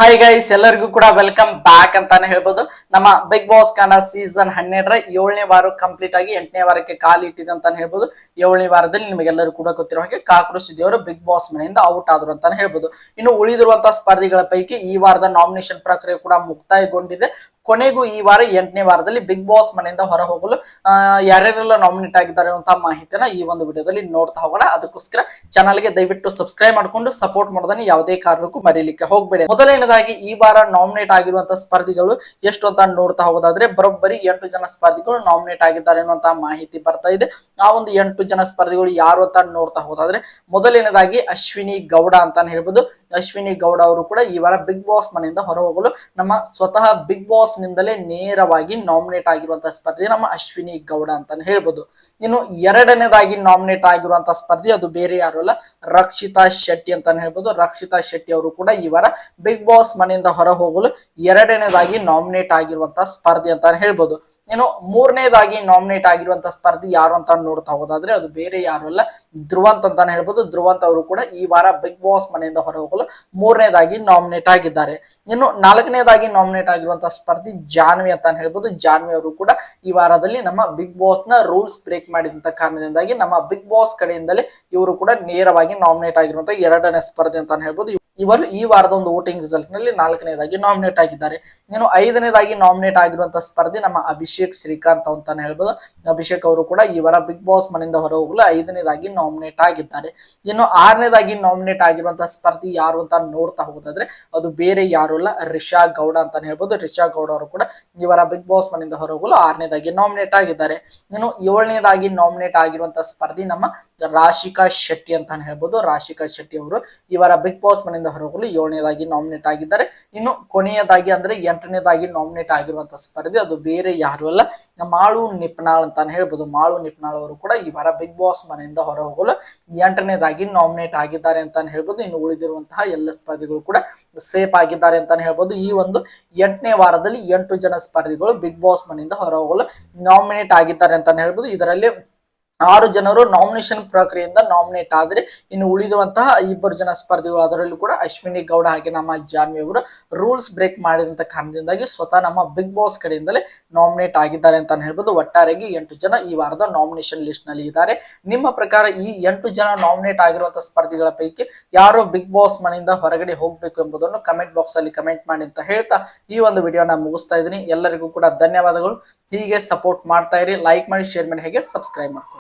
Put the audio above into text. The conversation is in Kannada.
ಹಾಯ್ ಗೈಸ್, ಎಲ್ಲರಿಗೂ ಕೂಡ ವೆಲ್ಕಮ್ ಬ್ಯಾಕ್ ಅಂತಾನೆ ಹೇಳ್ಬೋದು. ನಮ್ಮ ಬಿಗ್ ಬಾಸ್ ಕಾನ ಸೀಸನ್ 12 7ನೇ ವಾರ ಕಂಪ್ಲೀಟ್ ಆಗಿ 8ನೇ ವಾರಕ್ಕೆ ಕಾಲಿಟ್ಟಿದೆ ಅಂತಾನೆ ಹೇಳ್ಬೋದು. 7ನೇ ವಾರದಲ್ಲಿ ನಿಮಗೆಲ್ಲರೂ ಕೂಡ ಗೊತ್ತಿರೋ ಹಾಗೆ ಕಾಕ್ರೋಚ್ ಅವರು ಬಿಗ್ ಬಾಸ್ ಮನೆಯಿಂದ ಔಟ್ ಆದ್ರು ಅಂತಾನೆ ಹೇಳ್ಬೋದು. ಇನ್ನು ಉಳಿದಿರುವಂತಹ ಸ್ಪರ್ಧಿಗಳ ಪೈಕಿ ಈ ವಾರದ ನಾಮಿನೇಷನ್ ಪ್ರಕ್ರಿಯೆ ಕೂಡ ಮುಕ್ತಾಯಗೊಂಡಿದೆ. ಕೊನೆಗೂ ಈ ವಾರ 8ನೇ ವಾರದಲ್ಲಿ ಬಿಗ್ ಬಾಸ್ ಮನೆಯಿಂದ ಹೊರ ಹೋಗಲು ಯಾರ್ಯಾರೆಲ್ಲ ನಾಮಿನೇಟ್ ಆಗಿದ್ದಾರೆ ಅಂತ ಮಾಹಿತಿನ ಈ ಒಂದು ವಿಡಿಯೋದಲ್ಲಿ ನೋಡ್ತಾ ಹೋಗೋಣ. ಅದಕ್ಕೋಸ್ಕರ ಚಾನಲ್ಗೆ ದಯವಿಟ್ಟು ಸಬ್ಸ್ಕ್ರೈಬ್ ಮಾಡ್ಕೊಂಡು ಸಪೋರ್ಟ್ ಮಾಡೋದನ್ನ ಯಾವುದೇ ಕಾರಣಕ್ಕೂ ಮರೀಲಿಕ್ಕೆ ಹೋಗ್ಬೇಡಿ. ಮೊದಲನೇದಾಗಿ ಈ ವಾರ ನಾಮಿನೇಟ್ ಆಗಿರುವಂತಹ ಸ್ಪರ್ಧಿಗಳು ಎಷ್ಟು ಅಂತ ನೋಡ್ತಾ ಹೋಗೋದಾದ್ರೆ ಬರೋಬ್ಬರಿ 8 ಜನ ಸ್ಪರ್ಧಿಗಳು ನಾಮಿನೇಟ್ ಆಗಿದ್ದಾರೆ ಅನ್ನುವಂತಹ ಮಾಹಿತಿ ಬರ್ತಾ ಇದೆ. ಆ ಒಂದು 8 ಜನ ಸ್ಪರ್ಧಿಗಳು ಯಾರು ಅಂತ ನೋಡ್ತಾ ಹೋದಾದ್ರೆ ಮೊದಲನೇದಾಗಿ ಅಶ್ವಿನಿ ಗೌಡ ಅಂತಾನೆ ಹೇಳ್ಬೋದು. ಅಶ್ವಿನಿ ಗೌಡ ಅವರು ಕೂಡ ಈ ವಾರ ಬಿಗ್ ಬಾಸ್ ಮನೆಯಿಂದ ಹೊರ ಹೋಗಲು ನಮ್ಮ ಸ್ವತಃ ಬಿಗ್ ಬಾಸ್ ನಿಂದಲೇ ನೇರವಾಗಿ ನಾಮಿನೇಟ್ ಆಗಿರುವಂತಹ ಸ್ಪರ್ಧಿ ನಮ್ಮ ಅಶ್ವಿನಿ ಗೌಡ ಅಂತಾನೆ ಹೇಳ್ಬೋದು. ಇನ್ನು ಎರಡನೇದಾಗಿ ನಾಮಿನೇಟ್ ಆಗಿರುವಂತಹ ಸ್ಪರ್ಧಿ ಅದು ಬೇರೆ ಯಾರು ಅಲ್ಲ, ರಕ್ಷಿತಾ ಶೆಟ್ಟಿ ಅಂತಾನೆ ಹೇಳ್ಬೋದು. ರಕ್ಷಿತಾ ಶೆಟ್ಟಿ ಅವರು ಕೂಡ ಈ ವಾರ ಬಿಗ್ ಬಾಸ್ ಮನೆಯಿಂದ ಹೊರ ಹೋಗಲು ಎರಡನೇದಾಗಿ ನಾಮಿನೇಟ್ ಆಗಿರುವಂತಹ ಸ್ಪರ್ಧಿ ಅಂತಾನೆ ಹೇಳ್ಬೋದು. ಇನ್ನು ಮೂರನೇದಾಗಿ ನಾಮಿನೇಟ್ ಆಗಿರುವಂತಹ ಸ್ಪರ್ಧಿ ಯಾರು ಅಂತ ನೋಡ್ತಾ ಹೋದಾದ್ರೆ ಅದು ಬೇರೆ ಯಾರು ಅಲ್ಲ, ಧ್ರುವಂತ್ ಅಂತಾನೆ ಹೇಳ್ಬೋದು. ಧ್ರುವಂತ್ ಅವರು ಕೂಡ ಈ ವಾರ ಬಿಗ್ ಬಾಸ್ ಮನೆಯಿಂದ ಹೊರ ಹೋಗಲು ಮೂರನೇದಾಗಿ ನಾಮಿನೇಟ್ ಆಗಿದ್ದಾರೆ. ಇನ್ನು ನಾಲ್ಕನೇದಾಗಿ ನಾಮಿನೇಟ್ ಆಗಿರುವಂತಹ ಸ್ಪರ್ಧಿ ಜಾನ್ವಿ ಅಂತಾನೆ ಹೇಳ್ಬೋದು. ಜಾನ್ವಿ ಅವರು ಕೂಡ ಈ ವಾರದಲ್ಲಿ ನಮ್ಮ ಬಿಗ್ ಬಾಸ್ ನ ರೂಲ್ಸ್ ಬ್ರೇಕ್ ಮಾಡಿದಂತ ಕಾರಣದಿಂದಾಗಿ ನಮ್ಮ ಬಿಗ್ ಬಾಸ್ ಕಡೆಯಿಂದಲೇ ಇವರು ಕೂಡ ನೇರವಾಗಿ ನಾಮಿನೇಟ್ ಆಗಿರುವಂತಹ ಎರಡನೇ ಸ್ಪರ್ಧಿ ಅಂತಾನೆ ಹೇಳ್ಬೋದು. ಇವರು ಈ ವಾರದ ಒಂದು ವೋಟಿಂಗ್ ರಿಸಲ್ಟ್ ನಲ್ಲಿ ನಾಲ್ಕನೇದಾಗಿ ನಾಮಿನೇಟ್ ಆಗಿದ್ದಾರೆ. ಇನ್ನು ಐದನೇದಾಗಿ ನಾಮಿನೇಟ್ ಆಗಿರುವಂತಹ ಸ್ಪರ್ಧಿ ನಮ್ಮ ಅಭಿಷೇಕ್ ಶ್ರೀಕಾಂತ್ ಅಂತಾನೆ ಹೇಳ್ಬೋದು. ಅಭಿಷೇಕ್ ಅವರು ಕೂಡ ಈ ವಾರ ಬಿಗ್ ಬಾಸ್ ಮನೆಯಿಂದ ಹೊರ ಹೋಗಲು ಐದನೇದಾಗಿ ನಾಮಿನೇಟ್ ಆಗಿದ್ದಾರೆ. ಇನ್ನು ಆರನೇದಾಗಿ ನಾಮಿನೇಟ್ ಆಗಿರುವಂತಹ ಸ್ಪರ್ಧಿ ಯಾರು ಅಂತ ನೋಡ್ತಾ ಹೋಗೋದಾದ್ರೆ ಅದು ಬೇರೆ ಯಾರು ಅಲ್ಲ, ರಿಷಾ ಗೌಡ ಅಂತಾನೆ ಹೇಳ್ಬೋದು. ರಿಷಾ ಗೌಡ ಅವರು ಕೂಡ ಈ ವಾರ ಬಿಗ್ ಬಾಸ್ ಮನೆಯಿಂದ ಹೊರ ಹೋಗಲು ಆರನೇದಾಗಿ ನಾಮಿನೇಟ್ ಆಗಿದ್ದಾರೆ. ಇನ್ನು ಏಳನೇದಾಗಿ ನಾಮಿನೇಟ್ ಆಗಿರುವಂತಹ ಸ್ಪರ್ಧಿ ನಮ್ಮ ರಾಶಿಕಾ ಶೆಟ್ಟಿ ಅಂತಾನೆ ಹೇಳ್ಬೋದು. ರಾಶಿಕಾ ಶೆಟ್ಟಿ ಅವರು ಈ ವಾರ ಬಿಗ್ ಬಾಸ್ ಮನೆಯಿಂದ ಹೊರಗಲು ಏಳನೇದಾಗಿ ನಾಮಿನೇಟ್ ಆಗಿದ್ದಾರೆ. ಇನ್ನು ಕೊನೆಯದಾಗಿ ಅಂದ್ರೆ ಎಂಟನೇದಾಗಿ ನಾಮಿನೇಟ್ ಆಗಿರುವಂತಹ ಸ್ಪರ್ಧಿ ಅದು ಬೇರೆ ಯಾರು ಅಲ್ಲ, ಮಾಳು ನಿಪ್ನಾಳ್ ಅಂತಾನೆ ಹೇಳ್ಬೋದು. ಮಾಳು ನಿಪ್ನಾಳ್ ಅವರು ಕೂಡ ಈ ವಾರ ಬಿಗ್ ಬಾಸ್ ಮನೆಯಿಂದ ಹೊರ ಹೋಗಲು ಎಂಟನೇದಾಗಿ ನಾಮಿನೇಟ್ ಆಗಿದ್ದಾರೆ ಅಂತಾನೆ ಹೇಳ್ಬೋದು. ಇನ್ನು ಉಳಿದಿರುವಂತಹ ಎಲ್ಲ ಸ್ಪರ್ಧಿಗಳು ಕೂಡ ಸೇಫ್ ಆಗಿದ್ದಾರೆ ಅಂತಾನೆ ಹೇಳ್ಬೋದು. ಈ ಒಂದು 8ನೇ ವಾರದಲ್ಲಿ 8 ಜನ ಸ್ಪರ್ಧಿಗಳು ಬಿಗ್ ಬಾಸ್ ಮನೆಯಿಂದ ಹೊರ ಹೋಗಲು ನಾಮಿನೇಟ್ ಆಗಿದ್ದಾರೆ ಅಂತಾನೆ ಹೇಳ್ಬೋದು. ಇದರಲ್ಲಿ 6 ಜನರು ನಾಮಿನೇಷನ್ ಪ್ರಕ್ರಿಯೆಯಿಂದ ನಾಮಿನೇಟ್ ಆದ್ರೆ ಇನ್ನು ಉಳಿದುವಂತಹ 2 ಜನ ಸ್ಪರ್ಧಿಗಳು ಅದರಲ್ಲೂ ಕೂಡ ಅಶ್ವಿನಿ ಗೌಡ ಹಾಗೆ ನಮ್ಮ ಜಾನ್ವಿ ಅವರು ರೂಲ್ಸ್ ಬ್ರೇಕ್ ಮಾಡಿದಂತ ಕಾರಣದಿಂದಾಗಿ ಸ್ವತಃ ನಮ್ಮ ಬಿಗ್ ಬಾಸ್ ಕಡೆಯಿಂದಲೇ ನಾಮಿನೇಟ್ ಆಗಿದ್ದಾರೆ ಅಂತಾನೆ ಹೇಳ್ಬೋದು. ಒಟ್ಟಾರೆಯಾಗಿ 8 ಜನ ಈ ವಾರದ ನಾಮಿನೇಷನ್ ಲಿಸ್ಟ್ ನಲ್ಲಿ ಇದ್ದಾರೆ. ನಿಮ್ಮ ಪ್ರಕಾರ ಈ 8 ಜನ ನಾಮಿನೇಟ್ ಆಗಿರುವಂತಹ ಸ್ಪರ್ಧಿಗಳ ಪೈಕಿ ಯಾರು ಬಿಗ್ ಬಾಸ್ ಮನೆಯಿಂದ ಹೊರಗಡೆ ಹೋಗ್ಬೇಕು ಎಂಬುದನ್ನು ಕಮೆಂಟ್ ಬಾಕ್ಸ್ ಅಲ್ಲಿ ಕಮೆಂಟ್ ಮಾಡಿ ಅಂತ ಹೇಳ್ತಾ ಈ ಒಂದು ವಿಡಿಯೋನ ಮುಗಿಸ್ತಾ ಇದ್ದೀನಿ. ಎಲ್ಲರಿಗೂ ಕೂಡ ಧನ್ಯವಾದಗಳು. ಹೀಗೆ ಸಪೋರ್ಟ್ ಮಾಡ್ತಾ ಇರಿ, ಲೈಕ್ ಮಾಡಿ, ಶೇರ್ ಮಾಡಿ, ಹಾಗೆ ಸಬ್ಸ್ಕ್ರೈಬ್ ಮಾಡಿ.